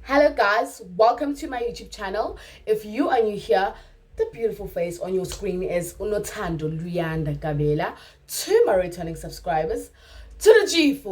Hello guys, welcome to my YouTube channel. If you are new here, the beautiful face on your screen is Unotando Luyanda Gabela. To my returning subscribers, to the G-Force,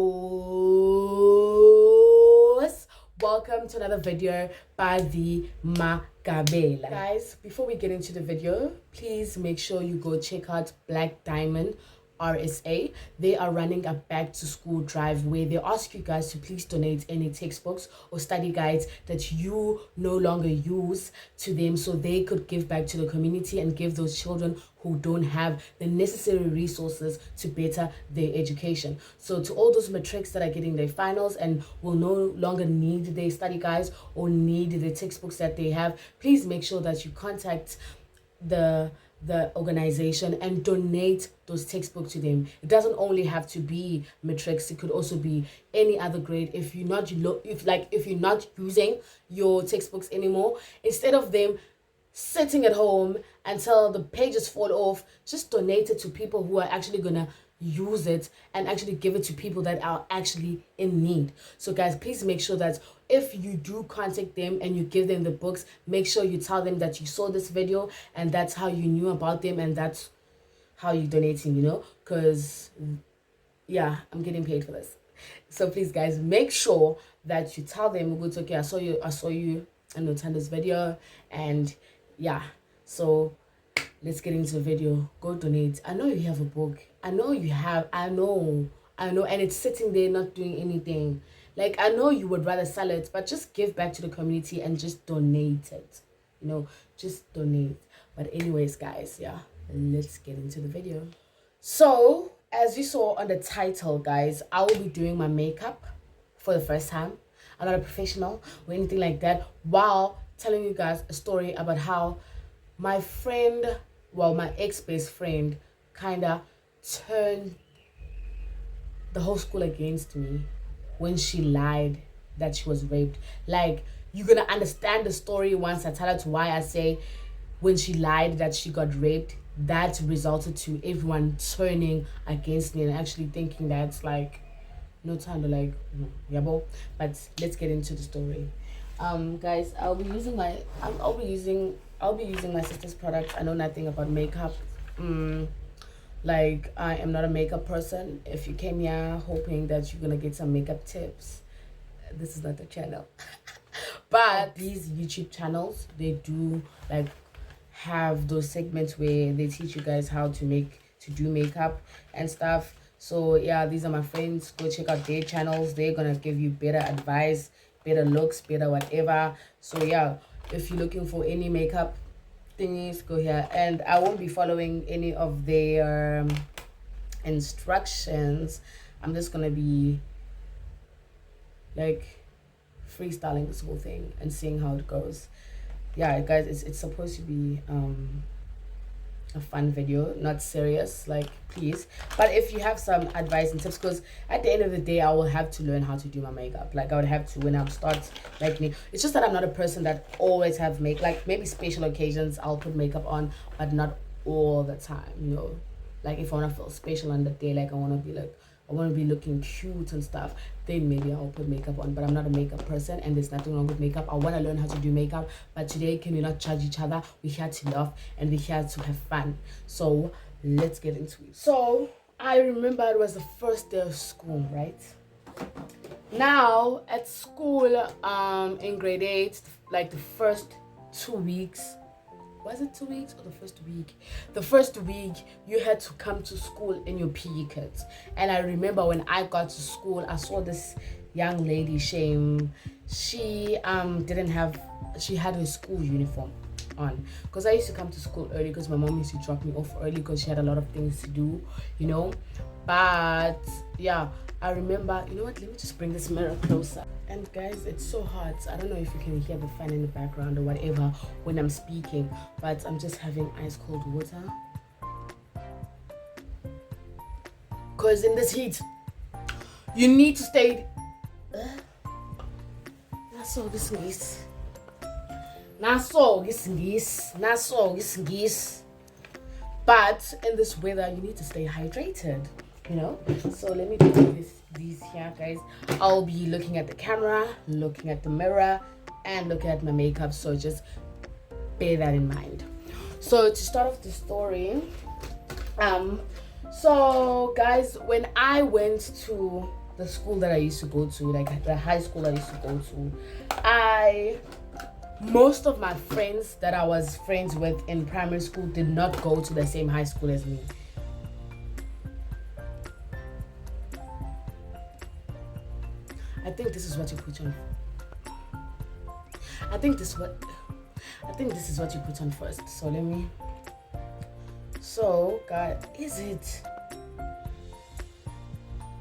welcome to another video by the Magabela. Guys, before we get into the video, please make sure you go check out Black Diamond RSA. They are running a back to school drive where they ask you guys to please donate any textbooks or study guides that you no longer use to them, so they could give back to the community and give those children who don't have the necessary resources to better their education. So to all those matrics that are getting their finals and will no longer need their study guides or need the textbooks that they have, please make sure that you contact the organization and donate those textbooks to them. It doesn't only have to be matrics, it could also be any other grade. If you're not using your textbooks anymore, instead of them sitting at home until the pages fall off, just donate it to people who are actually gonna use it and actually give it to people that are actually in need. So guys, please make sure that if you do contact them and you give them the books, make sure you tell them that you saw this video and that's how you knew about them and that's how you're donating, because yeah, I'm getting paid for this. So please guys, make sure that you tell them, okay, I saw you in Notando's video, and yeah, so let's get into the video. Go donate. I know you have a book. I know, and it's sitting there not doing anything. Like, I know you would rather sell it, but just give back to the community and just donate it. Just donate. But anyways, guys, yeah, let's get into the video. So, as you saw on the title, guys, I will be doing my makeup for the first time. I'm not a professional or anything like that, while telling you guys a story about how my friend, my ex-best friend, kind of turned the whole school against me when she lied that she was raped. Like, you're gonna understand the story once I tell it, why I say when she lied that she got raped, that resulted to everyone turning against me and actually thinking that's like no time to like yabo. But let's get into the story. Guys, I'll be using my sister's products. I know nothing about makeup. Like, I am not a makeup person. If you came here hoping that you're gonna get some makeup tips, this is not the channel. But these YouTube channels, they do like have those segments where they teach you guys how to do makeup and stuff. So yeah, these are my friends. Go check out their channels. They're gonna give you better advice, better looks, better whatever. So yeah, if you're looking for any makeup thingies, go here. And I won't be following any of their instructions. I'm just gonna be like freestyling this whole thing and seeing how it goes. Yeah, guys, it's supposed to be a fun video, not serious, like, please. But if you have some advice and tips, because at the end of the day, I will have to learn how to do my makeup. Like, I would have to when I start, like, me. It's just that I'm not a person that always have like, maybe special occasions I'll put makeup on, but not all the time, like if I want to feel special on the day, like I want to be looking cute and stuff, then maybe I'll put makeup on. But I'm not a makeup person, and there's nothing wrong with makeup. I want to learn how to do makeup, but today, can we not judge each other? We're here to laugh and we're here to have fun. So let's get into it. So I remember it was the first day of school, right? Now at school, in grade 8, like the first 2 weeks, was it 2 weeks or the first week? The first week, you had to come to school in your PE kits. And I remember when I got to school, I saw this young lady, Shame. She she had her school uniform on. Because I used to come to school early because my mom used to drop me off early because she had a lot of things to do, But yeah, I remember, you know what, let me just bring this mirror closer. And guys, it's so hot. I don't know if you can hear the fan in the background or whatever when I'm speaking, but I'm just having ice cold water. Because in this heat, you need to stay. Naso gisingis. But in this weather, you need to stay hydrated. So let me do these here, guys. I'll be looking at the camera, looking at the mirror, and looking at my makeup, so just bear that in mind. So to start off the story, so guys, when I went to the school that I used to go to, like the high school I used to go to, most of my friends that I was friends with in primary school did not go to the same high school as me. I think this is what you put on. I think this is what you put on first. So let me. So, guys, is it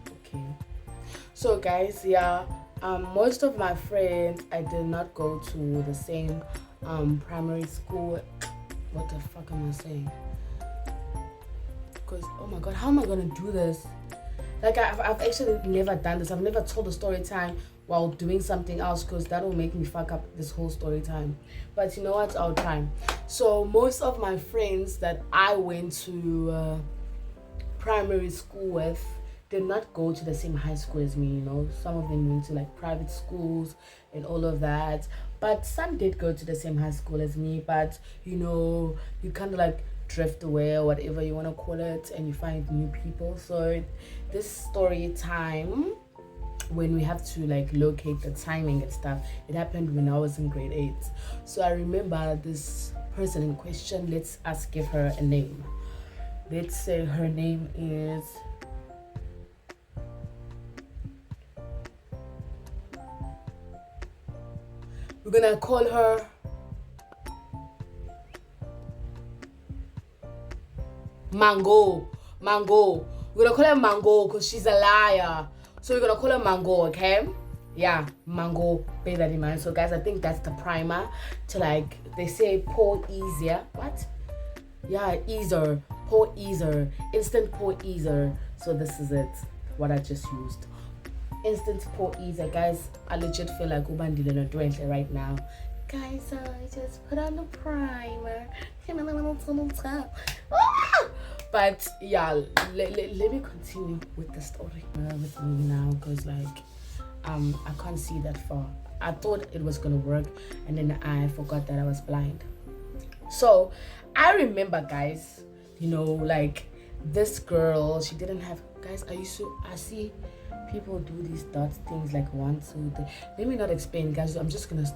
okay? So, guys, yeah. Most of my friends, I did not go to the same primary school. What the fuck am I saying? Because, oh my god, how am I gonna do this? Like, I've actually never done this. I've never told a story time while doing something else, because that will make me fuck up this whole story time. But you know what? I'll try. So most of my friends that I went to primary school with did not go to the same high school as me, you know. Some of them went to like private schools and all of that. But some did go to the same high school as me. But, you know, you kind of like drift away or whatever you want to call it, and you find new people. So this story time, when we have to like locate the timing and stuff, it happened when I was in grade 8. So I remember this person in question. Let's give her a name. Let's say her name is we're gonna call her Mango. We're gonna call her Mango because she's a liar. So we're gonna call her Mango, okay? Yeah, Mango, bear that in mind. So guys, I think that's the primer to, like, they say pour easier. What? Yeah, easier. Pour easier. Instant pour easier. So this is it. What I just used. Instant pour easier. Guys, I legit feel like Ubandile Dwente right now. Guys, I just put on the primer. But yeah, let me continue with the story with me now, because like I can't see that far. I thought it was gonna work, and then I forgot that I was blind. So I remember, guys, you know, like this girl, she didn't have, guys, I see people do these dots things like 1, 2, 3. Let me not explain, guys. I'm just gonna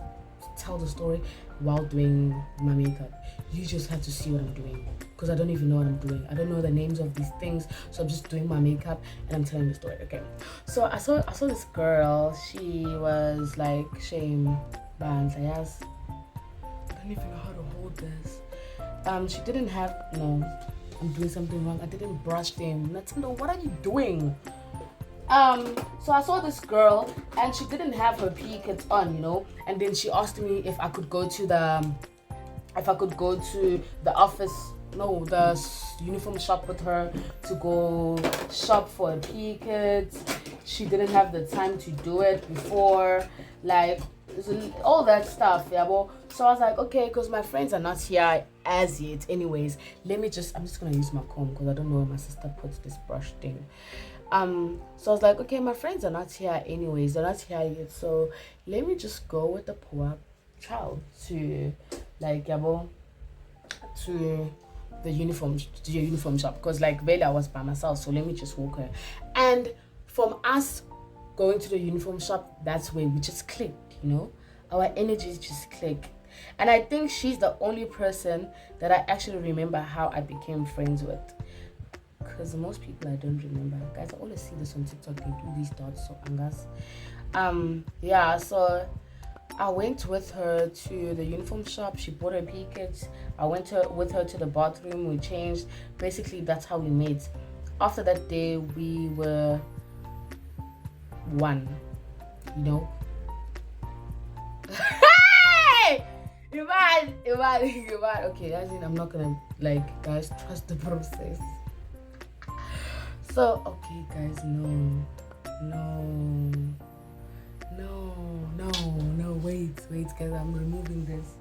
tell the story while doing my makeup. You just have to see what I'm doing, because I don't even know what I'm doing. I don't know the names of these things, so I'm just doing my makeup and I'm telling the story. Okay, so I saw this girl. She was like shame bands. Yes, I don't even know how to hold this. She didn't have, no, I'm doing something wrong. I didn't brush them. Nintendo, what are you doing? So I saw this girl and she didn't have her PE kits on, you know, and then she asked me if I could go to the office, no, the uniform shop with her to go shop for a PE kit. She didn't have the time to do it before, like all that stuff, yeah. Well, so I was like, okay, because my friends are not here as yet anyways, I'm just gonna use my comb because I don't know where my sister puts this brush thing. So I was like, okay, my friends are not here anyways, they're not here yet, so let me just go with the poor child to, like, yabo, to the uniform shop, because like Bella was by myself, so let me just walk her. And from us going to the uniform shop, that's where we just clicked, you know, our energies just click. And I think she's the only person that I actually remember how I became friends with, because most people I don't remember. Guys, I always see this on TikTok, they do these dots, so angas. Yeah, so I went with her to the uniform shop. She bought her PE kits. I went with her to the bathroom. We changed. Basically, that's how we met. After that day, we were one, you know. Hey! Iman. Okay, as in, I'm not gonna, like, guys, trust the process. So, okay, guys, no, wait, guys, I'm removing this.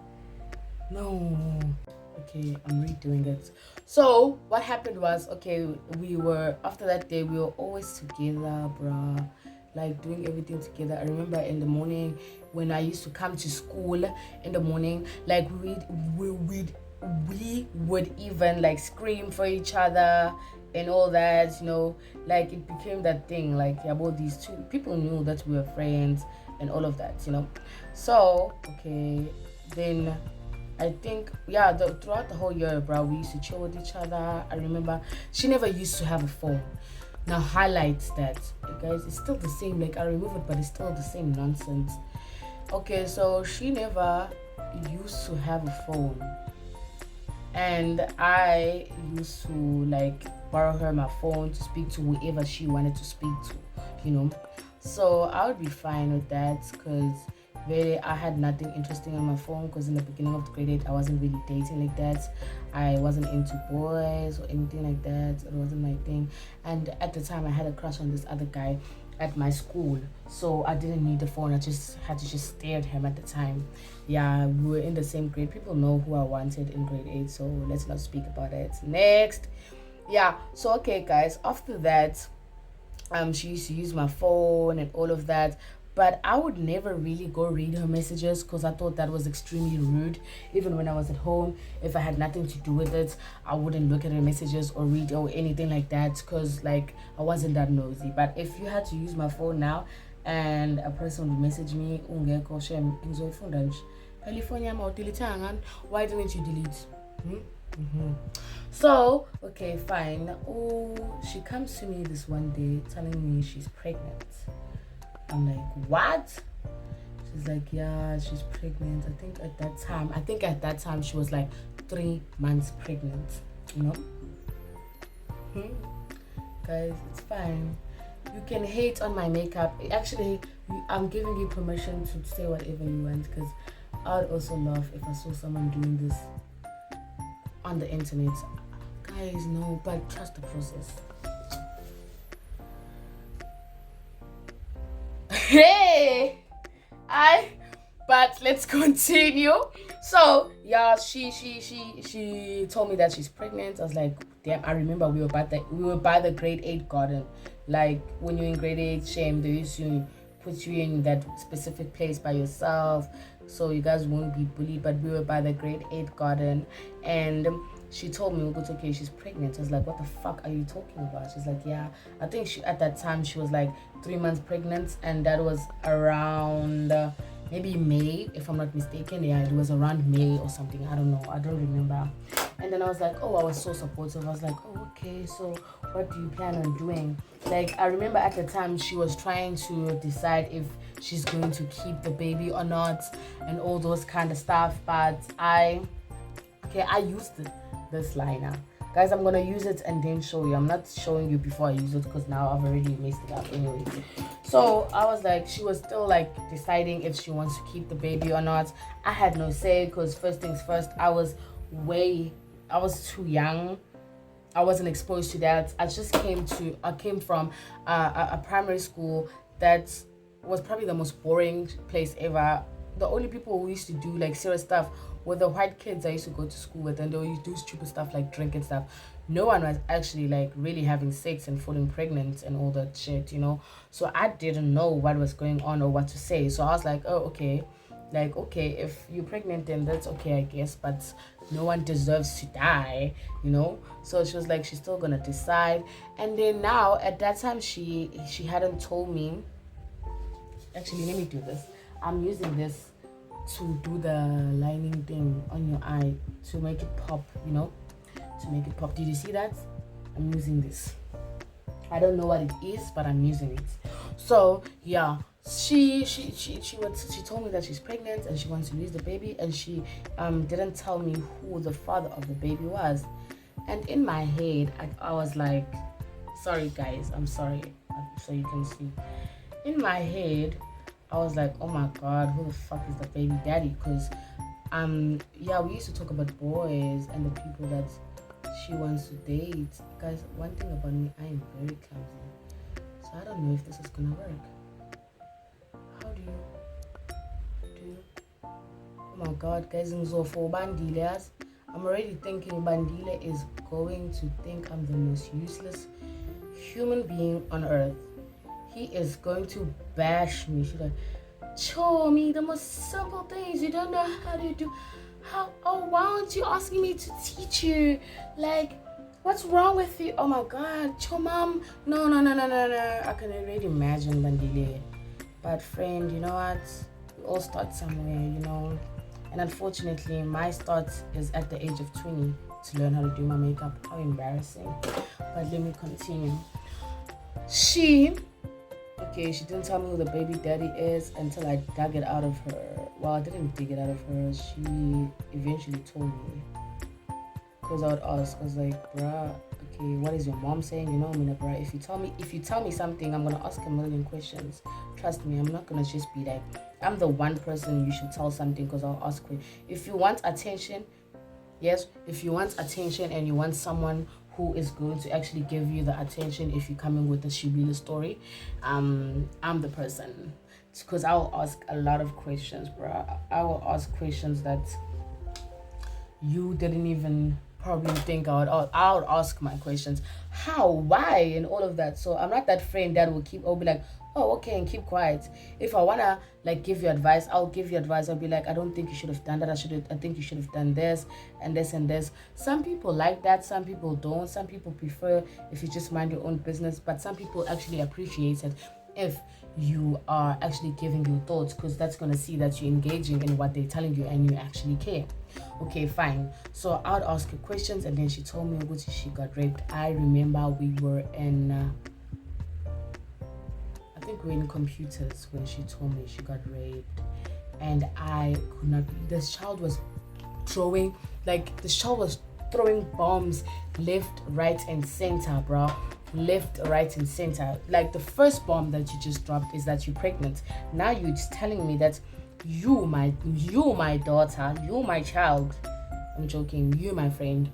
No. Okay, I'm redoing it. So, what happened was, okay, after that day, we were always together, bruh. like doing everything together. I remember in the morning when I used to come to school in the morning, like we would even like scream for each other and all that, you know, like it became that thing, like about these two people knew that we were friends and all of that, you know. So okay, then I think throughout the whole year, bro, we used to chill with each other. I remember she never used to have a phone. Now highlights that, guys, it's still the same. Like I remove it, but it's still the same nonsense. Okay, so she never used to have a phone, and I used to like borrow her my phone to speak to whoever she wanted to speak to, you know. So I would be fine with that because really I had nothing interesting on my phone, because in the beginning of the grade 8 I wasn't really dating like that. I wasn't into boys or anything like that. It wasn't my thing. And at the time I had a crush on this other guy at my school, so I didn't need a phone. I just had to just stare at him at the time. Yeah, we were in the same grade. People know who I wanted in grade 8, so let's not speak about it. Next. Yeah, so okay guys, after that she used to use my phone and all of that, but I would never really go read her messages because I thought that was extremely rude. Even when I was at home, if I had nothing to do with it, I wouldn't look at her messages or read or anything like that, because like I wasn't that nosy. But if you had to use my phone now and a person would message me, why didn't you delete? Mm-hmm. So okay, fine. Oh, she comes to me this one day telling me she's pregnant. I'm like, what? She's like, yeah, she's pregnant. I think at that time she was like 3 months pregnant, you know. Guys, it's fine. You can hate on my makeup. Actually, I'm giving you permission to say whatever you want, because I would also love if I saw someone doing this on the internet. Guys, no, but trust the process. Hey, but let's continue. So yeah, she told me that she's pregnant. I was like, damn. I remember we were by the grade 8 garden. Like when you're in grade 8, shame, they used to put you in that specific place by yourself so you guys won't be bullied. But we were by the grade 8 garden, and she told me, okay, she's pregnant. I was like, what the fuck are you talking about? She's like, yeah, I think at that time she was like 3 months pregnant, and that was around maybe May, if I'm not mistaken. Yeah, it was around May or something. I don't know. I don't remember. And then I was like, oh, I was so supportive. I was like, oh, okay, so what do you plan on doing? Like, I remember at the time she was trying to decide if she's going to keep the baby or not and all those kind of stuff. But I used this liner. Guys, I'm gonna use it and then show you. I'm not showing you before I use it because now I've already messed it up anyway. So I was like, she was still like deciding if she wants to keep the baby or not. I had no say because first things first, I was too young. I wasn't exposed to that. I came from a primary school that was probably the most boring place ever. The only people who used to do like serious stuff were the white kids I used to go to school with, and they would do stupid stuff like drink and stuff. No one was actually like really having sex and falling pregnant and all that shit, you know. So I didn't know what was going on or what to say. So I was like, oh, okay. Like, okay, if you're pregnant, then that's okay, I guess, but no one deserves to die, you know. So she was like, she's still gonna decide. And then now at that time she hadn't told me. Actually, let me do this. I'm using this to do the lining thing on your eye to make it pop, you know, to make it pop. Did you see that? I'm using this. I don't know what it is, but I'm using it. So yeah, she told me that she's pregnant and she wants to lose the baby, and she didn't tell me who the father of the baby was. And in my head, I was like, sorry guys, I'm sorry, so you can see. In my head, I was like, oh my god, who the fuck is the baby daddy? Because we used to talk about boys and the people that she wants to date. Guys, one thing about me, I am very clumsy, so I don't know if this is gonna work. How do you oh my god, guys, I'm already thinking Bandile is going to think I'm the most useless human being on earth. he is going to bash me. She's like, show me the most simple things you don't know how to do. Why aren't you asking me to teach you? Like, what's wrong with you? Oh my god, Cho mom. No. I can already imagine Bandile. But friend, you know what? We all start somewhere, you know. And unfortunately, my start is at the age of 20 to learn how to do my makeup. How embarrassing. But let me continue. She didn't tell me who the baby daddy is until I dug it out of her. Well, I didn't dig it out of her. She eventually told me. Because I would ask, I was like, bruh, okay, what is your mom saying? You know, I mean, bruh, if you tell me something, I'm going to ask a million questions. Trust me, I'm not going to just be like, I'm the one person you should tell something because I'll ask you. If you want attention, yes, if you want attention and you want someone who is going to actually give you the attention if you come in with a Shibila story, I'm the person. Because I will ask a lot of questions, bro. I will ask questions that you didn't even probably think I would ask my questions. How, why, and all of that. So I'm not that friend that will be like, oh, okay, and keep quiet. If I wanna like give you advice, I'll give you advice. I'll be like, I don't think you should have done that. I think you should have done this and this and this. Some people like that, some people don't. Some people prefer if you just mind your own business, but some people actually appreciate it if you are actually giving your thoughts, because that's gonna see that you're engaging in what they're telling you and you actually care. Okay, fine. So I would ask her questions, and then she told me what she got raped. I remember we were in I think we were in computers when she told me she got raped, and I could not. This child was throwing bombs left, right, and center, bro. Left, right, and center. Like the first bomb that you just dropped is that you're pregnant. Now you're just telling me that you, my daughter, you, my child. I'm joking. You, my friend,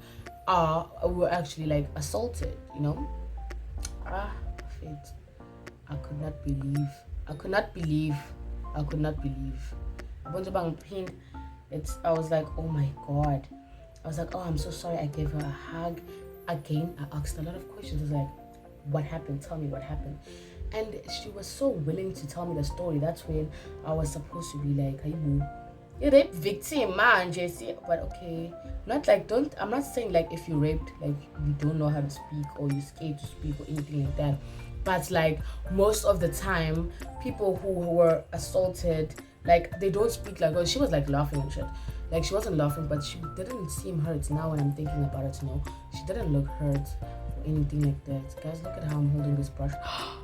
were actually like assaulted. You know. Fate. I could not believe. I was like, oh my god. I was like, oh, I'm so sorry. I gave her a hug. Again, I asked a lot of questions. I was like, what happened? Tell me what happened. And she was so willing to tell me the story. That's when I was supposed to be like, hey boo, you're rape victim, man, Jesse. But okay, I'm not saying like if you raped, like you don't know how to speak or you're scared to speak or anything like that. But like most of the time, people who were assaulted, like they don't speak like, oh, she was like laughing and shit. Like she wasn't laughing, but she didn't seem hurt. Now when I'm thinking about it, she didn't look hurt or anything like that. Guys, look at how I'm holding this brush. How?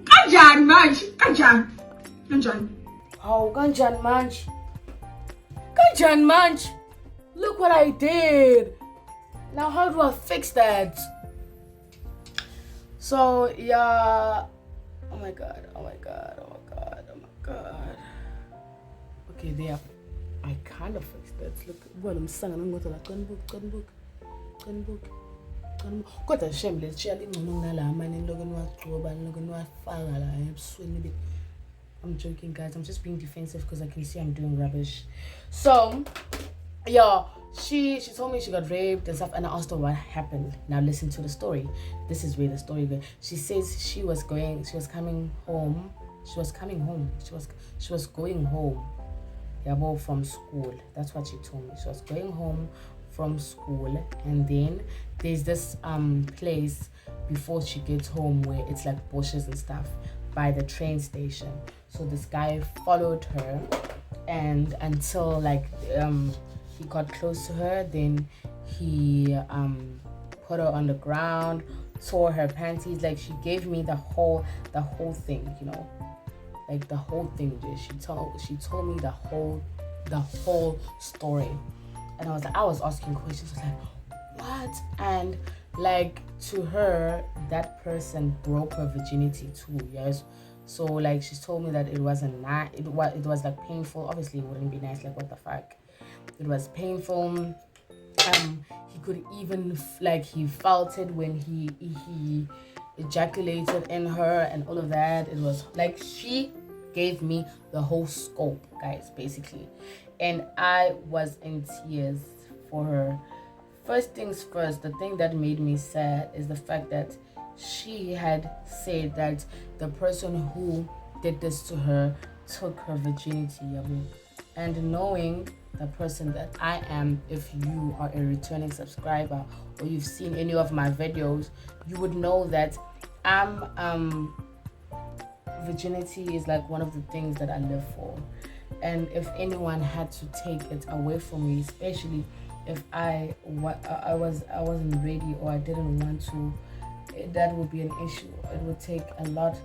Kanjan manj. How? Kanjan manj. Look what I did. Now how do I fix that? So yeah. Oh my god. Okay, there. I kind of fixed it. Look, well, I'm saying I'm going to like gun book. Got a shameless. She only I'm joking, guys. I'm just being defensive because I can see I'm doing rubbish. So, yeah, she told me she got raped and stuff, and I asked her what happened. Now listen to the story. This is where the story goes. She says she was going home. Yeah, well, from school. That's what she told me. She was going home from school, and then there's this place before she gets home where it's like bushes and stuff by the train station. So this guy followed her, and until like he got close to her, then he put her on the ground, tore her panties. Like she gave me the whole thing, like the whole thing. She told me the whole story, and I was asking questions. I was like, what? And like to her, that person broke her virginity too. Yes. So like she told me that it wasn't nice. It was like painful. Obviously, it wouldn't be nice. Like what the fuck? It was painful. He could even he felt it when he ejaculated in her and all of that. It was like she gave me the whole scope, guys, basically, and I was in tears for her First things first, the thing that made me sad is the fact that she had said that the person who did this to her took her virginity away. And knowing the person that I am, if you are a returning subscriber or you've seen any of my videos, you would know that I'm virginity is like one of the things that I live for. And if anyone had to take it away from me, especially if I wasn't ready or I didn't want to, that would be an issue. It would take a lot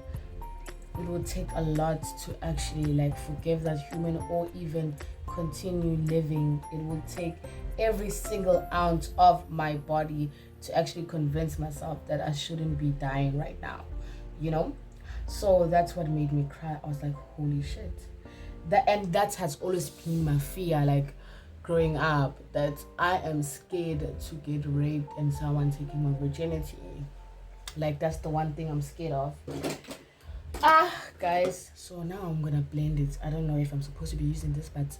to actually like forgive that human or even continue living. It would take every single ounce of my body to actually convince myself that I shouldn't be dying right now, you know. So that's what made me cry. I was like, holy shit. That has always been my fear, like growing up, that I am scared to get raped and someone taking my virginity. Like, that's the one thing I'm scared of. Guys, so now I'm gonna blend it. I don't know if I'm supposed to be using this, but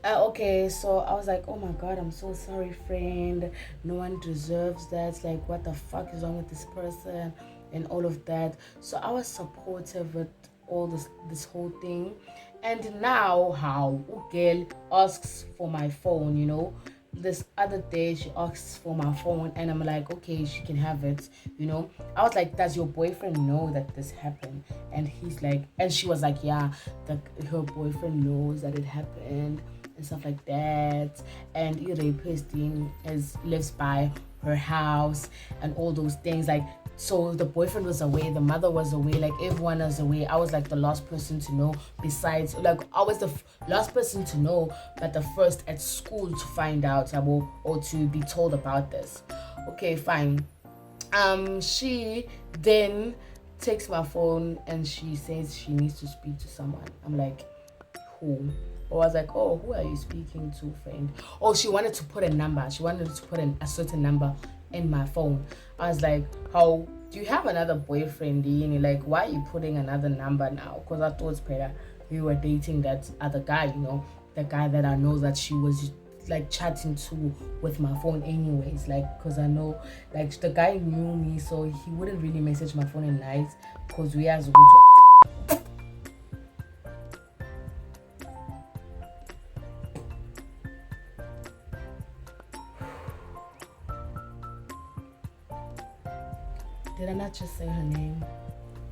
okay, so I was like, oh my god, I'm so sorry, friend, no one deserves that, like what the fuck is wrong with this person and all of that. So I was supportive with all this whole thing. And now how girl asks for my phone, you know, this other day she asks for my phone and I'm like, okay, she can have it, you know. I was like, does your boyfriend know that this happened? And he's like, and she was like, yeah, her boyfriend knows that it happened and stuff like that, and the rapist thing lives by her house and all those things. Like, so the boyfriend was away, the mother was away, like everyone was away. I was like the last person to know, besides, like I was the last person to know, but the first at school to find out or to be told about this. Okay, fine. She then takes my phone and she says she needs to speak to someone. I'm like, who? Or I was like, oh, who are you speaking to, friend? Oh, she wanted to put a number. She wanted to put a certain number in my phone. I was like, how do you have another boyfriend? Like, why are you putting another number now? Because I thought better we were dating that other guy, you know, the guy that I know that she was like chatting to with my phone anyways, like, because I know like the guy knew me, so he wouldn't really message my phone at night because we are Did I not just say her name?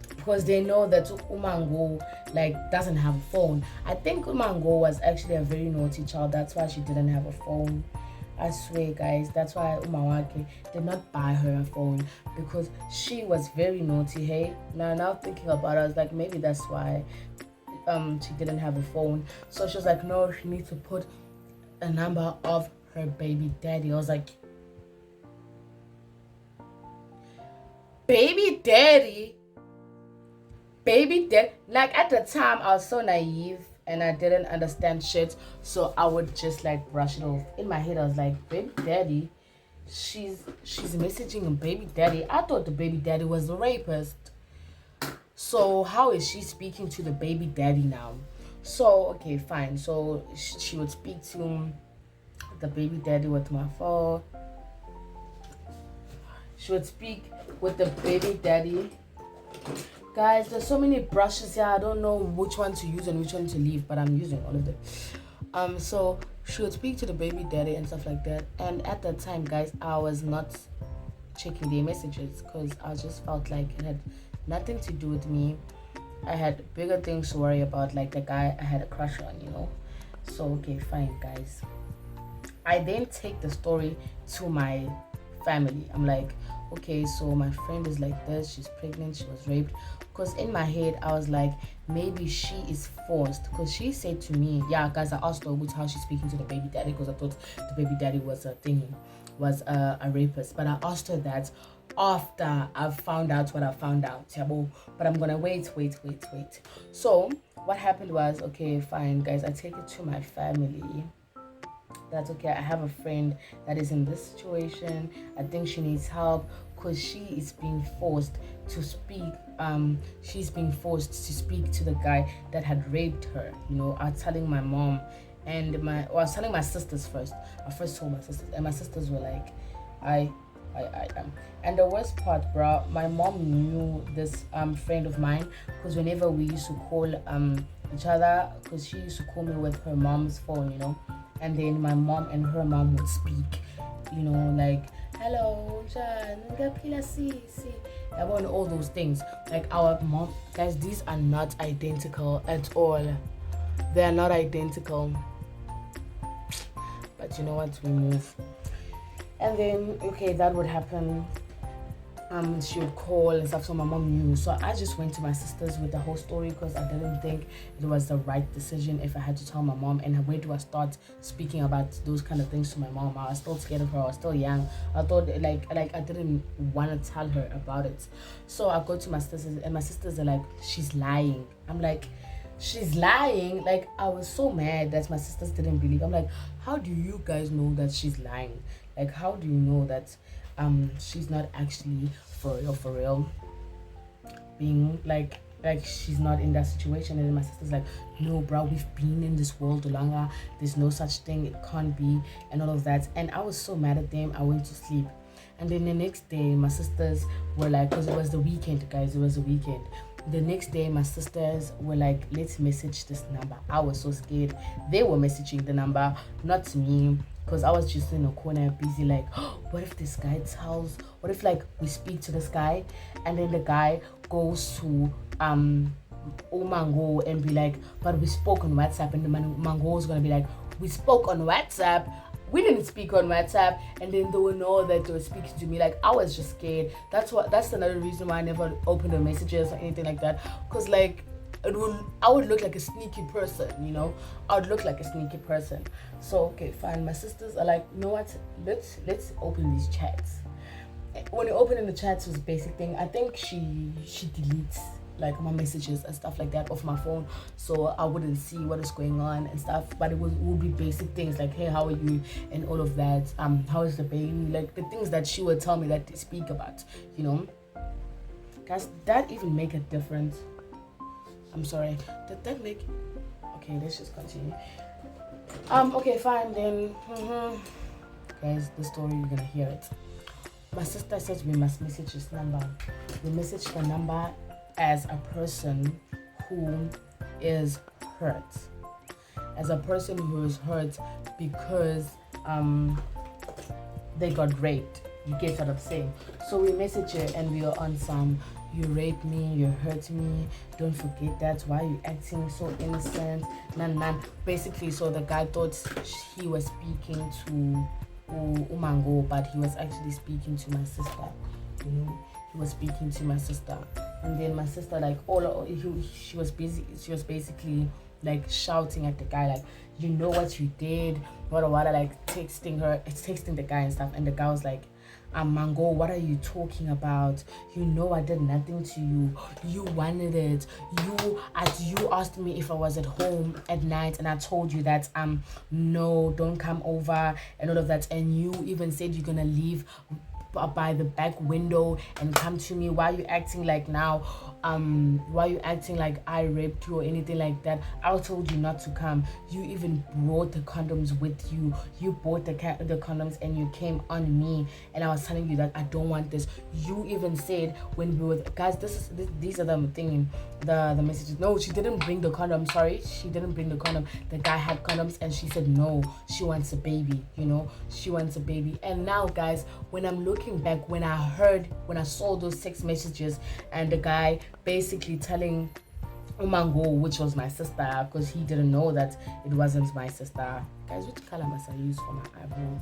Because they know that Umango like doesn't have a phone. I think Umango was actually a very naughty child. That's why she didn't have a phone. I swear, guys, that's why Umawake did not buy her a phone, because she was very naughty. Hey, now thinking about it, I was like, maybe that's why she didn't have a phone. So she was like, no, she needs to put a number of her baby daddy. I was like, baby daddy? Like, at the time I was so naive and I didn't understand shit, so I would just like brush it off. In my head I was like, baby daddy? She's messaging a baby daddy. I thought the baby daddy was the rapist. So how is she speaking to the baby daddy now? So okay, fine. So she would speak to the baby daddy with my phone. She would speak with the baby daddy. Guys, there's so many brushes here. I don't know which one to use and which one to leave, but I'm using all of them. So she would speak to the baby daddy and stuff like that. And at that time, guys, I was not checking their messages because I just felt like it had nothing to do with me. I had bigger things to worry about, like the guy I had a crush on, you know. So okay, fine, guys. I then take the story to my family. I'm like, okay, so my friend is like this, she's pregnant, she was raped. Because in my head I was like, maybe she is forced, because she said to me, yeah, guys, I asked her how she's speaking to the baby daddy, because I thought the baby daddy was a rapist. But I asked her that after I found out what I found out, but I'm gonna wait. So what happened was, okay, fine, guys, I take it to my family. That's okay, I have a friend that is in this situation. I think she needs help because she is being forced to speak. She's being forced to speak to the guy that had raped her. You know, I'm telling my mom And I was telling my sisters first. I first told my sisters, and my sisters were like, I am. And the worst part, bro, my mom knew this friend of mine, because whenever we used to call each other, because she used to call me with her mom's phone, you know, and then my mom and her mom would speak, you know, like, hello, Jan, about all those things. Like our mom, guys, these are not identical at all. They are not identical. But you know what? We move. And then, okay, that would happen. She would call and stuff, so my mom knew. So I just went to my sisters with the whole story, because I didn't think it was the right decision if I had to tell my mom. And where do I start speaking about those kind of things to my mom? I was still scared of her. I was still young. I thought like I didn't want to tell her about it. So I go to my sisters, and my sisters are like, she's lying. I'm like, she's lying? Like, I was so mad that my sisters didn't believe. I'm like, how do you guys know that she's lying? Like, how do you know that she's not actually for real being like she's not in that situation? And then my sister's like, no, bro, we've been in this world longer, there's no such thing, it can't be, and all of that. And I was so mad at them, I went to sleep. And then the next day my sisters were like, because it was the weekend, guys, it was the weekend. The next day my sisters were like, let's message this number. I was so scared. They were messaging the number, not me, because I was just in a corner busy like, oh, what if this guy tells, what if like we speak to this guy, and then the guy goes to Mango and be like, but we spoke on WhatsApp, and the Mango is gonna be like, we spoke on WhatsApp, we didn't speak on WhatsApp, and then they will know that they were speaking to me. Like, I was just scared. That's another reason why I never opened the messages or anything like that, because like I would look like a sneaky person, you know. I would look like a sneaky person. So okay, fine. My sisters are like, you know what? Let's open these chats. When you open in the chats was a basic thing. I think she deletes like my messages and stuff like that off my phone, so I wouldn't see what is going on and stuff. But it would be basic things like, hey, how are you, and all of that. How is the baby? Like the things that she would tell me that they speak about, you know. Does that even make a difference? I'm sorry. Did that make? Okay, let's just continue. Okay, fine then. Guys, the story, you're gonna hear it. My sister says we must message this number. We message the number as a person who is hurt. As a person who is hurt because they got raped. You get what I'm saying? So we message her and we are on some, you raped me, you hurt me, don't forget that, why are you acting so innocent, nan. Basically, so the guy thought he was speaking to Umango, but he was actually speaking to my sister, you know. He was speaking to my sister. And then my sister, like, she was basically like shouting at the guy, like, you know what you did, what, like texting the guy and stuff. And the guy was like, Mango, what are you talking about? You know I did nothing to you. You wanted it. You asked me if I was at home at night, and I told you that no, don't come over and all of that. And you even said you're gonna leave by the back window and come to me. Why are you acting like now? Why are you acting like I raped you or anything like that? I told you not to come. You even brought the condoms with you. You bought the condoms and you came on me, and I was telling you that I don't want this. You even said when we were, guys, these are the thing, the messages. No, she didn't bring the condom. Sorry, she didn't bring the condom. The guy had condoms, and she said no, she wants a baby, you know, she wants a baby. And now, guys, when I'm looking back, when I saw those text messages and the guy basically telling Umango, which was my sister, because he didn't know that it wasn't my sister. Guys, which color must I use for my eyebrow?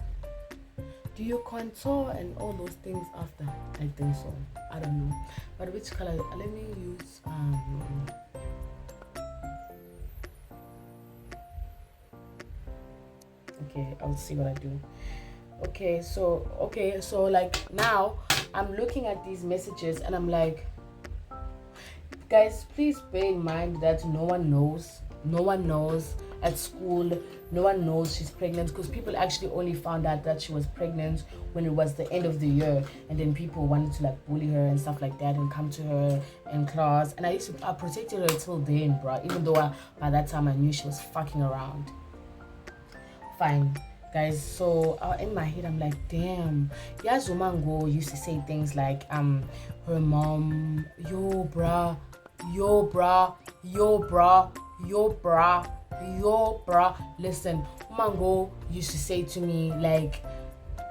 Do you contour and all those things after? I think so. I don't know. But which color? Let me use okay, I'll see what I do. Okay, so like now I'm looking at these messages and I'm like, guys, please bear in mind that no one knows at school, no one knows she's pregnant, because people actually only found out that she was pregnant when it was the end of the year, and then people wanted to like bully her and stuff like that and come to her in class. And I protected her till then, bro, even though by that time I knew she was fucking around. fine, guys. So in my head I'm like, damn, yeah, Zumango used to say things like her mom, yo bruh, yo bruh, yo bruh, yo bruh, yo bruh. Listen, Mango used to say to me like,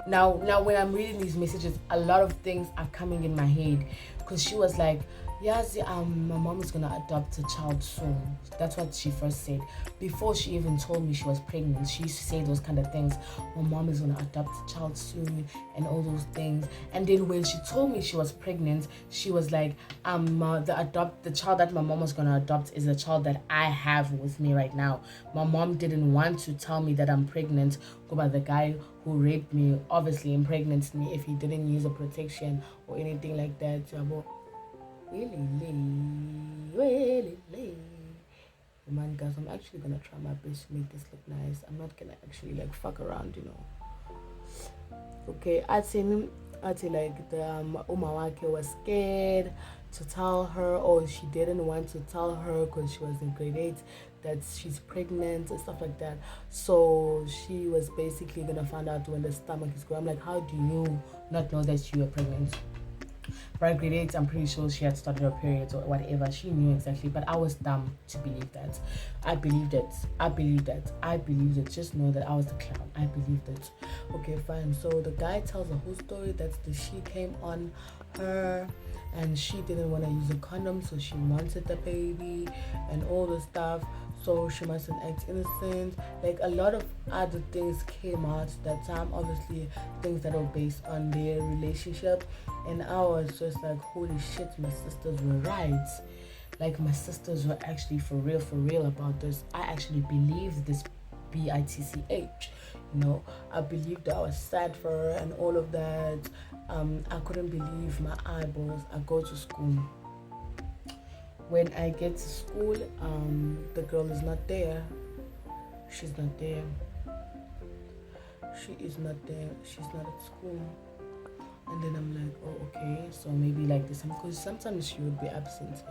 now when I'm reading these messages, a lot of things are coming in my head, because she was like, yes, my mom is gonna adopt a child soon. That's what she first said. Before she even told me she was pregnant, she used to say those kind of things. My mom is gonna adopt a child soon and all those things. And then when she told me she was pregnant, she was like, the child that my mom was gonna adopt is a child that I have with me right now. My mom didn't want to tell me that I'm pregnant, but the guy who raped me obviously impregnated me if he didn't use a protection or anything like that. Really. Man, guys, I'm actually gonna try my best to make this look nice. I'm not gonna actually like fuck around, you know. Okay, I'd say like the Umawake was scared to tell her, or she didn't want to tell her because she was in grade 8 that she's pregnant and stuff like that. So she was basically gonna find out when the stomach is growing. I'm like, how do you not know that you are pregnant? By grade 8, I'm pretty sure she had started her periods or whatever. She knew exactly, but I was dumb to believe that. I believed it. Just know that I was the clown. I believed it. Okay, fine. So the guy tells the whole story that the she came on her and she didn't want to use a condom, so she wanted the baby and all the stuff. So she mustn't act innocent. Like a lot of other things came out that time, obviously things that are based on their relationship. And I was just like, holy shit, my sisters were right. Like my sisters were actually for real about this. I actually believed this bitch, you know. I believed that I was sad for her and all of that. I couldn't believe my eyeballs. I go to school. When I get to school, the girl is not there. She's not there. She is not there. She's not at school. And then I'm like, oh, okay. So maybe like this, because sometimes she would be absent.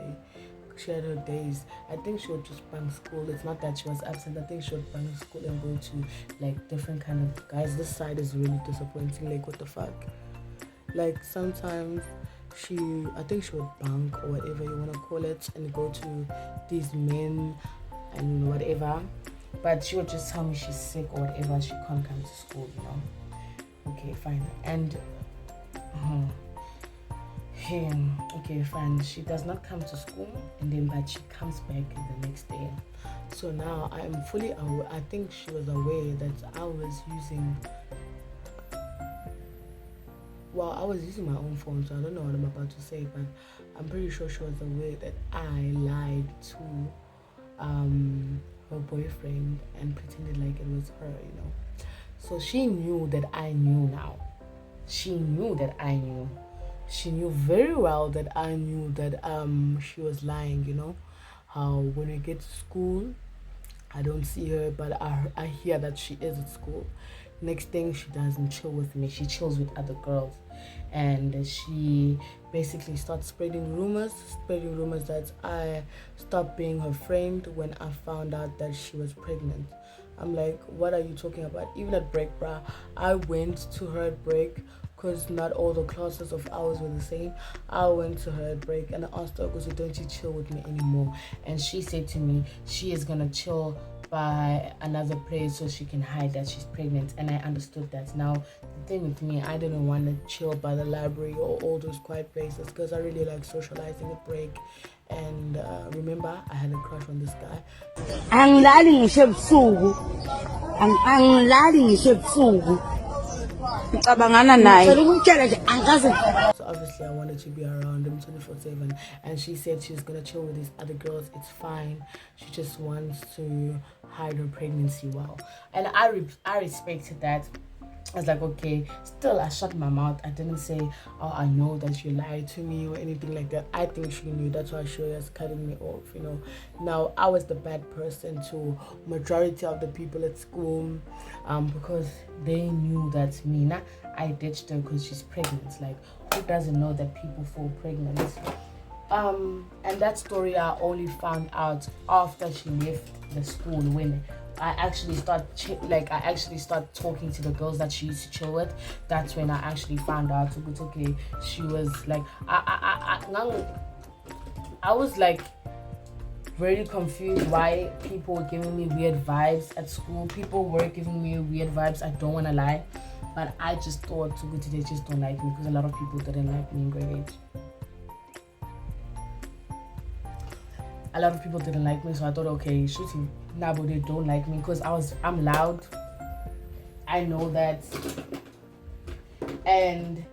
She had her days. I think she would just bunk school. It's not that she was absent. I think she would bunk school and go to like different kind of guys. This side is really disappointing. Like, what the fuck? Like sometimes I think she would bunk or whatever you want to call it and go to these men and whatever. But she would just tell me she's sick or whatever. She can't come to school, you know. Okay, fine. And okay, fine. She does not come to school, and then but she comes back the next day. So now I am fully aware. I think she was aware that I was using. Well, I was using my own phone, so I don't know what I'm about to say, but I'm pretty sure she was aware that I lied to her boyfriend and pretended like it was her, you know. So she knew that I knew now. She knew that I knew. She knew very well that I knew that she was lying, you know. How when we get to school, I don't see her, but I hear that she is at school. Next thing, she doesn't chill with me. She chills with other girls. And she basically starts spreading rumors that I stopped being her friend when I found out that she was pregnant. I'm like, what are you talking about? Even at break, bruh, I went to her at break because not all the classes of ours were the same. I went to her at break and I asked her, because don't you chill with me anymore? And she said to me, she is gonna chill by another place so she can hide that she's pregnant. And I understood that. Now the thing with me, I didn't want to chill by the library or all those quiet places because I really like socializing at break. And remember, I had a crush on this guy. So obviously I wanted to be around him 24/7, and she said she's gonna chill with these other girls. It's fine. She just wants to hide her pregnancy well, and I respected that. I was like, okay. Still, I shut my mouth. I didn't say, oh, I know that you lied to me or anything like that. I think she knew. That's why she was cutting me off, you know. Now, I was the bad person to majority of the people at school, because they knew that me. I ditched her because she's pregnant. Like, who doesn't know that people fall pregnant? And that story I only found out after she left the school, when I actually start talking to the girls that she used to chill with. That's when I actually found out okay, she was like I was like very confused why people were giving me weird vibes at school. People were giving me weird vibes, I don't want to lie, but I just thought they just don't like me because a lot of people didn't like me in grade 8. A lot of people didn't like me, so I thought, okay, shooting now, but they don't like me because I'm loud. I know that, and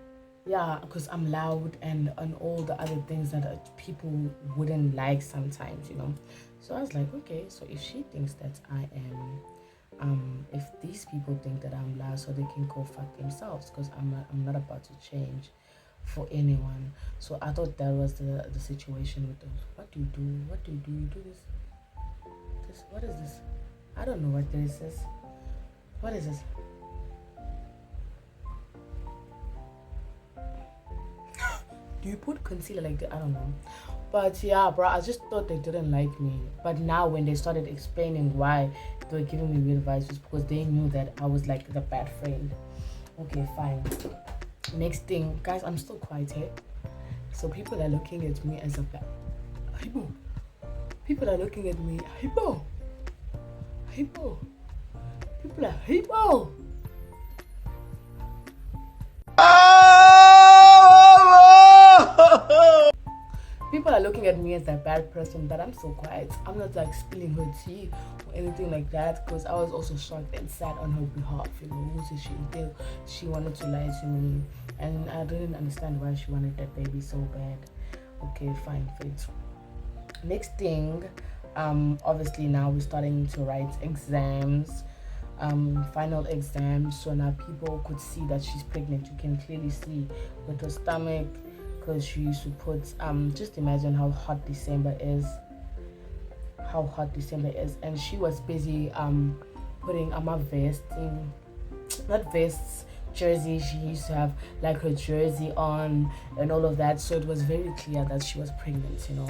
yeah, because I'm loud and all the other things that people wouldn't like sometimes, you know. So I was like, okay, so if she thinks that I am, if these people think that I'm loud, so they can go fuck themselves, because I'm not about to change for anyone. So I thought that was the situation with the what do you do? What do you do? You do this? What is this? I don't know what this is. What is this? Do you put concealer like that? I don't know. But yeah, bro, I just thought they didn't like me. But now when they started explaining why they were giving me weird advice, was because they knew that I was like the bad friend. Okay, fine. Next thing, guys, I'm still quiet here. So people are looking at me as a bad hippo. People are looking at me hippo. Hippo. People are hippo. People are looking at me as that bad person, but I'm so quiet. I'm not like spilling her tea or anything like that, because I was also shocked and sad on her behalf. You know, who did she think she wanted to lie to me, and I didn't understand why she wanted that baby so bad. Okay, fine, fate. Next thing, obviously now we're starting to write exams, final exams. So now people could see that she's pregnant. You can clearly see with her stomach, because she used to put just imagine how hot December is, and she was busy putting jersey. She used to have like her jersey on and all of that, so it was very clear that she was pregnant, you know.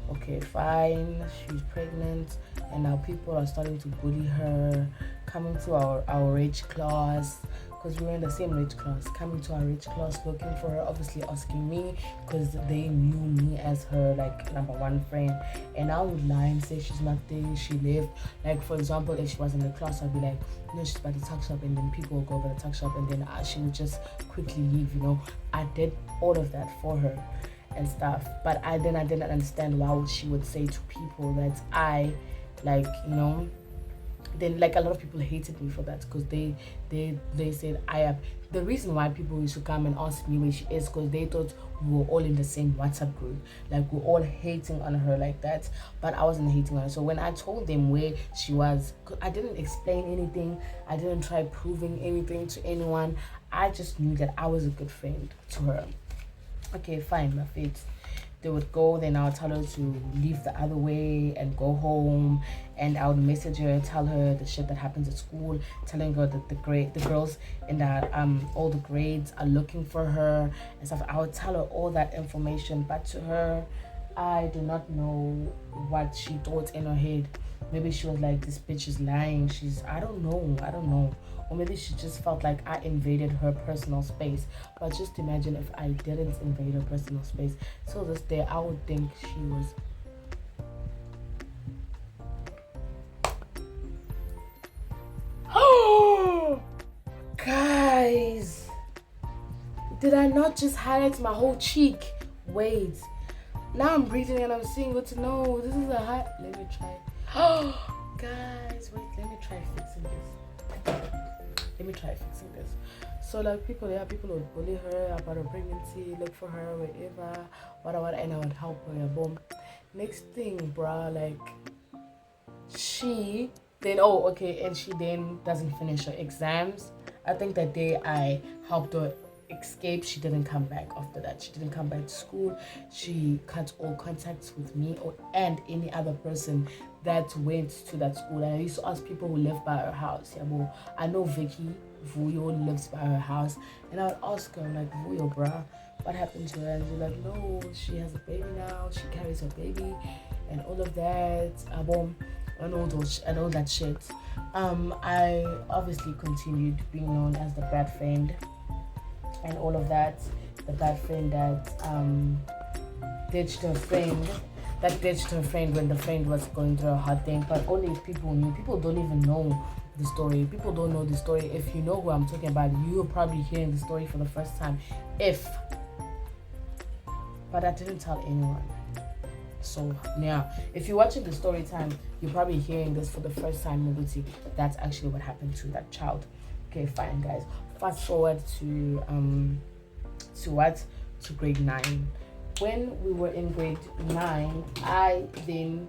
Okay, fine, she's pregnant, and now people are starting to bully her, coming to our rich class, because we were in the same rich class, coming to our rich class looking for her, obviously asking me, because they knew me as her like number one friend. And I would lie and say she's not there, she left. Like, for example, if she was in the class, I'd be like, no, she's by the tuck shop, and then people would go by the tuck shop, and then she would just quickly leave, you know. I did all of that for her and stuff, but I didn't understand why she would say to people that I, like, you know. Then like a lot of people hated me for that, because they said I am the reason why people used to come and ask me where she is, because they thought we were all in the same WhatsApp group, like we're all hating on her like that. But I wasn't hating on her. So when I told them where she was, I didn't explain anything, I didn't try proving anything to anyone. I just knew that I was a good friend to her. Okay, fine, my fate. They would go, then I would tell her to leave the other way and go home, and I would message her, tell her the shit that happens at school, telling her that the girls in that all the grades are looking for her and stuff. I would tell her all that information, but to her, I do not know what she thought in her head. Maybe she was like, this bitch is lying. I don't know. Or maybe she just felt like I invaded her personal space. But just imagine if I didn't invade her personal space. So this day, I would think she was... Oh! Guys! Did I not just highlight my whole cheek? Wait. Now I'm breathing and I'm seeing what to know. This is a high... Let me try. Oh, guys, wait, let me try fixing this. So like people would bully her about her pregnancy, look for her wherever, whatever, and I would help her. Boom. Next thing, bruh, like she then doesn't finish her exams. I think that day I helped her escape. She didn't come back after that. She didn't come back to school. She cut all contacts with me and any other person that went to that school. And I used to ask people who lived by her house. Yeah, well, I know Vicky Vuyo lives by her house, and I would ask her, like, Vuyo, bruh, what happened to her? And she's like, no, she has a baby now. She carries her baby and all of that. and all that shit. I obviously continued being known as the bad friend and all of that. The bad friend that ditched her friend. That ditched her friend when the friend was going through a hard thing. But only if people knew. People don't even know the story. People don't know the story. If you know who I'm talking about, you're probably hearing the story for the first time. But I didn't tell anyone. So yeah, if you're watching the story time, you're probably hearing this for the first time. Noguti, that's actually what happened to that child. Okay, fine, guys. Fast forward to what? To grade 9. When we were in grade 9, I then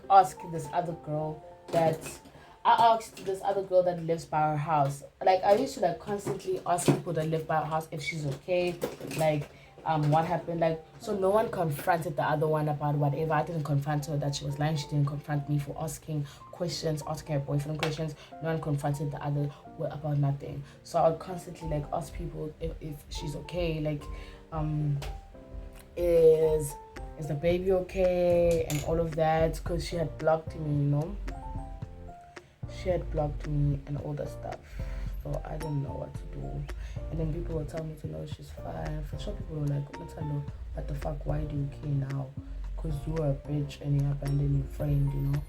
asked this other girl that lives by our house. I used to constantly ask people that live by our house if she's okay, what happened, so no one confronted the other one about whatever. I didn't confront her that she was lying. She didn't confront me for asking her boyfriend questions. No one confronted the other about nothing. So I would constantly ask people if she's okay, is the baby okay and all of that, because she had blocked me, she had blocked me and all that stuff. So I didn't know what to do. And then people would tell me to know she's fine. For sure, people were like, let's know what the fuck, why do you care now? Because you're a bitch and you abandoned your friend,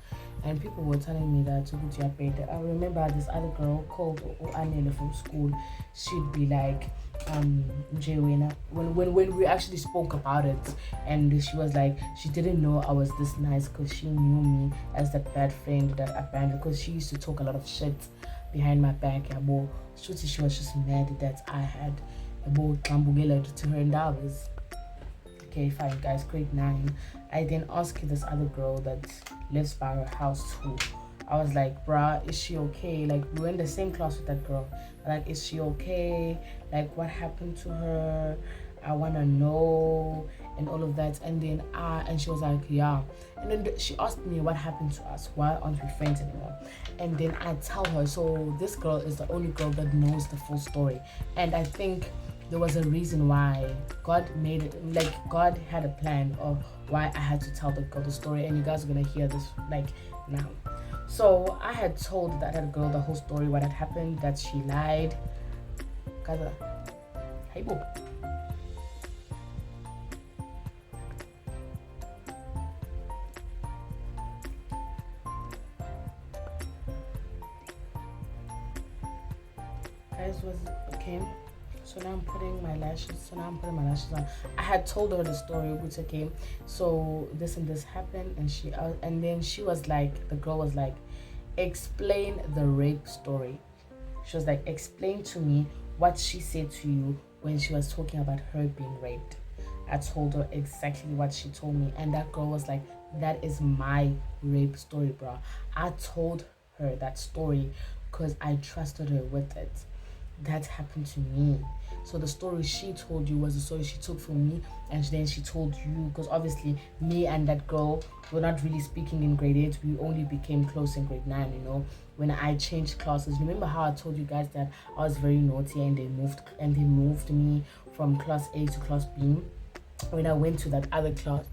And people were telling me that to go to your bed. I remember this other girl called Anela from school. She'd be like, Jewena, when we actually spoke about it, and she was like, she didn't know I was this nice because she knew me as the bad friend that abandoned, because she used to talk a lot of shit behind my back. She was just mad that I had to her, and I was okay, fine, guys. Grade 9, I then asked this other girl that lives by her house too. I was like, bruh, is she okay? We were in the same class with that girl. Is she okay? What happened to her? I wanna know, and all of that. And then and she was like, yeah. And then she asked me what happened to us. Why aren't we friends anymore? And then I tell her, so this girl is the only girl that knows the full story. And I think there was a reason why God made it. God had a plan of why I had to tell the girl the story. And you guys are gonna hear this now. So I had told that girl the whole story, what had happened, that she lied. Kaza, hey boo. Guys, was okay. So now I'm putting my lashes on. I had told her the story, which okay, so this and this happened, and then she was like, the girl was like, explain the rape story. She was like, explain to me what she said to you when she was talking about her being raped. I told her exactly what she told me, and that girl was like, that is my rape story, bro. I told her that story because I trusted her with it. That happened to me. So the story she told you was the story she took from me, and then she told you, because obviously me and that girl were not really speaking in grade 8. We only became close in grade 9, when I changed classes. Remember how I told you guys that I was very naughty, and they moved me from class A to class B when I went to that other class.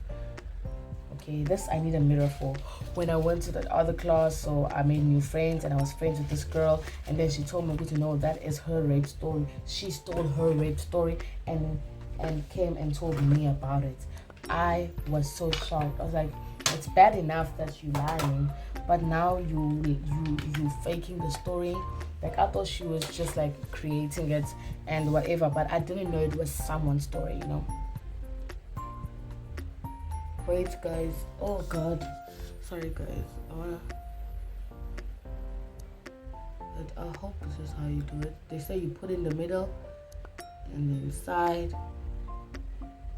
Okay, this I need a mirror for. When I went to that other class, so I made new friends, and I was friends with this girl, and then she told me to know that is her rape story. She stole her rape story and came and told me about it. I was so shocked. I was like, it's bad enough that you lying, but now you faking the story. I thought she was just creating it and whatever, but I didn't know it was someone's story, Wait, guys. Oh god, sorry guys. I hope this is how you do it. They say you put in the middle and then side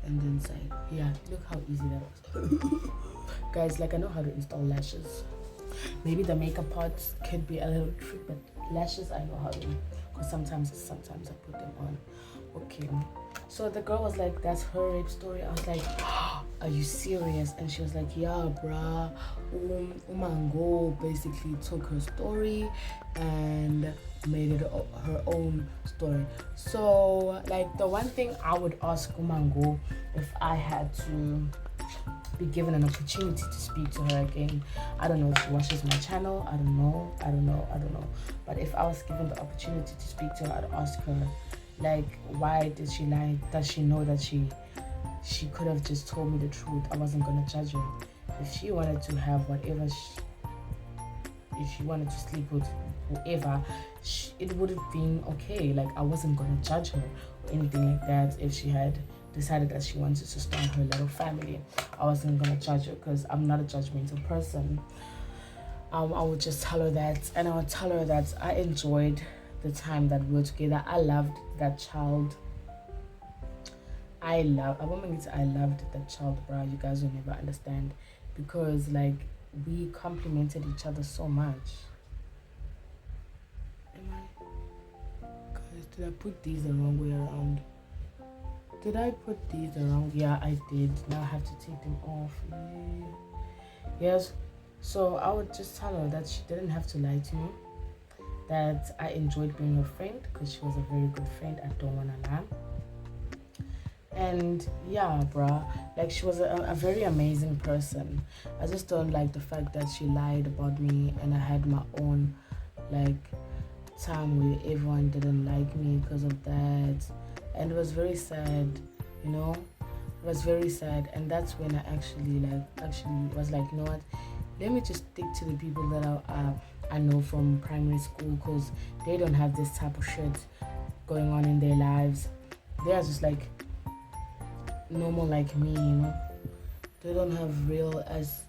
and then side. Yeah, look how easy that was. Guys, I know how to install lashes. Maybe the makeup parts could be a little tricky, but lashes I know how to, because sometimes I put them on. Okay, so the girl was like, that's her rape story. I was like, are you serious? And she was like, yeah, bruh. Umango basically took her story and made it her own story. So the one thing I would ask Umango if I had to be given an opportunity to speak to her again. I don't know if she watches my channel. I don't know. But if I was given the opportunity to speak to her, I'd ask her, like, why did she lie? Does she know that she could have just told me the truth? I wasn't gonna judge her. If she wanted to have whatever, if she wanted to sleep with whoever, it would have been okay. Like, I wasn't gonna judge her or anything like that. If she had decided that she wanted to start her little family, I wasn't gonna judge her because I'm not a judgmental person. I would just tell her that, and I would tell her that I enjoyed the time that we were together. I loved that child. I loved that child, bro. You guys will never understand, because like we complemented each other so much. Guys, did I put these the wrong way around? Did I put these around? Yeah, I did. Now I have to take them off. Yes. So I would just tell her that she didn't have to lie to me. That I enjoyed being her friend because she was a very good friend. I don't wanna lie. And yeah, bruh, like she was a very amazing person. I just don't like the fact that she lied about me, and I had my own like time where everyone didn't like me because of that. And it was very sad, you know. It was very sad, and that's when I actually was like, you know what? Let me just stick to the people that I know from primary school, because they don't have this type of shit going on in their lives. They are just like normal like me, you know. They don't have real as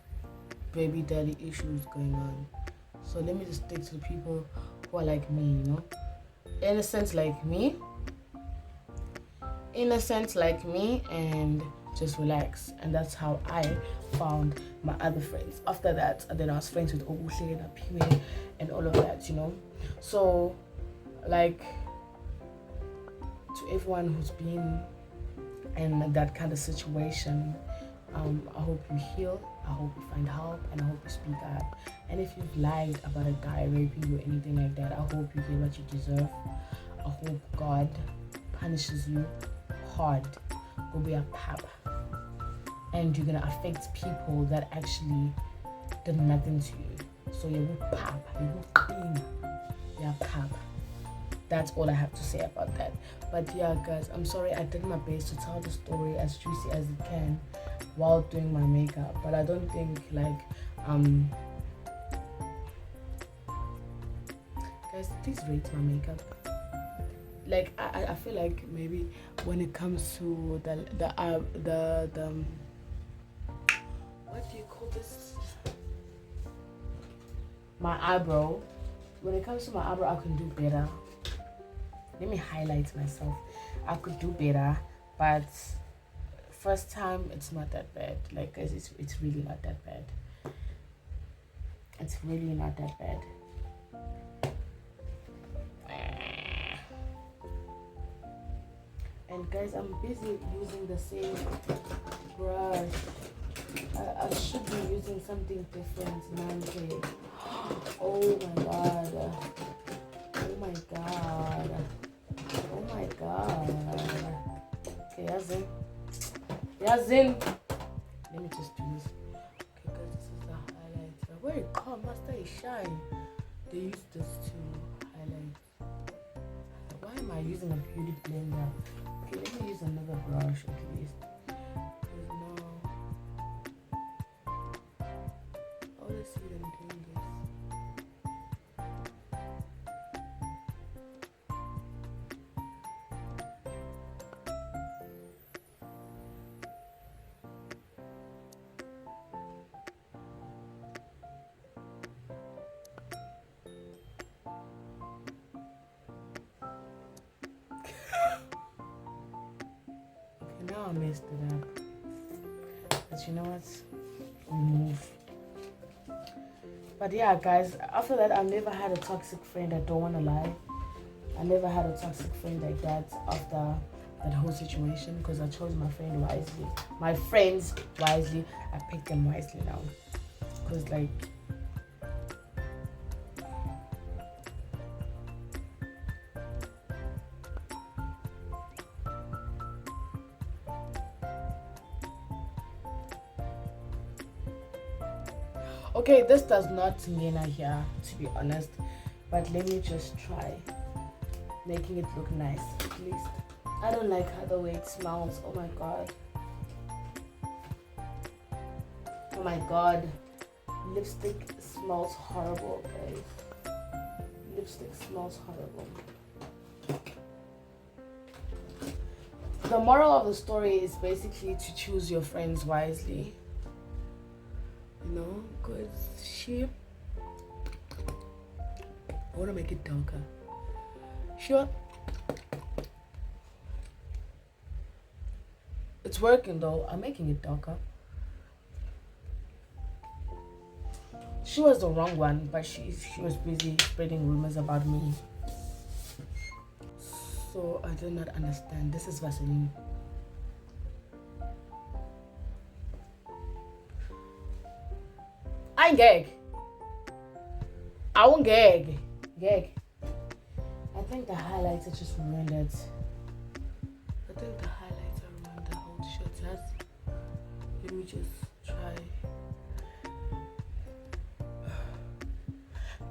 baby daddy issues going on. So let me just stick to the people who are like me, you know. Innocent like me, and just relax. And that's how I found my other friends. After that, and then I was friends with Obuhle and Apiwe and all of that, you know. So like, to everyone who's been in that kind of situation, I hope you heal, I hope you find help, and I hope you speak up. And if you've lied about a guy raping you or anything like that, I hope you get what you deserve. I hope God punishes you hard. Go be a pap, and you're gonna affect people that actually did nothing to you. So you will pap, you will clean, yeah, pap. That's all I have to say about that. But yeah, guys, I'm sorry, I did my best to tell the story as juicy as it can while doing my makeup. But I don't think like guys, please rate my makeup. Like I feel like maybe when it comes to the what do you call this? My eyebrow. When it comes to my eyebrow, I can do better. Let me highlight myself. I could do better, but first time it's not that bad. Like guys, it's really not that bad. It's really not that bad. And guys, I'm busy using the same brush. I should be using something different, man. Okay. Oh my god. Oh my god. Oh my god. Okay, Yazin. Let me just do this. Okay, guys, this is the highlighter. Where it come, master is shine. They use this to highlight. Why am I using a beauty blender? Okay, let me use another brush at least. Oh, let's see them doing this. Now I messed it up. But you know what? We'll move. But yeah, guys, after that, I've never had a toxic friend. I don't want to lie. I never had a toxic friend like that after that whole situation, because I chose my friend wisely. My friends wisely. I picked them wisely now. Because like, Okay, this does not ngena here, to be honest. But let me just try making it look nice, at least. I don't like how the way it smells. Oh my god. Oh my god. Lipstick smells horrible, guys. Lipstick smells horrible. The moral of the story is basically to choose your friends wisely. You know, because she... I want to make it darker. Sure. It's working though. I'm making it darker. She was the wrong one, but she was busy spreading rumors about me. So I do not understand. This is Vaseline. I gag. I won't gag. Gag. I think the highlighter just ruined it. I think the highlighter ruined the whole shit. Let me just try.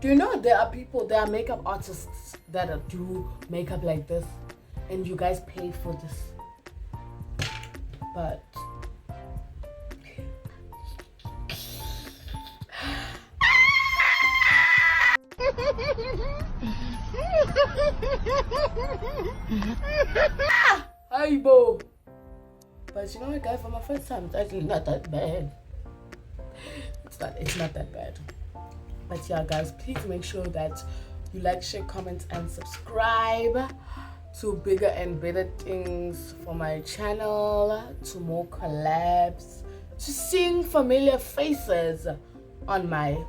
Do you know there are makeup artists that do makeup like this, and you guys pay for this? But hi, Bo. But you know what, guys? For my first time, it's actually not that bad. It's not that bad. But yeah, guys, please make sure that you like, share, comment, and subscribe to bigger and better things for my channel, to more collabs, to seeing familiar faces on my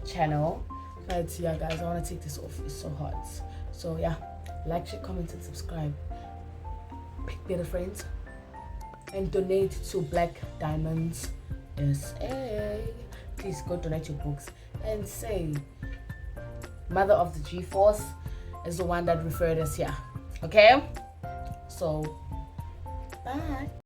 channel. But yeah, guys, I want to take this off. It's so hot. So yeah, like, share, comment, and subscribe. Pick better friends and donate to Black Diamonds SA. Please go donate your books and say Mother of the G-Force is the one that referred us here. Okay? So, bye.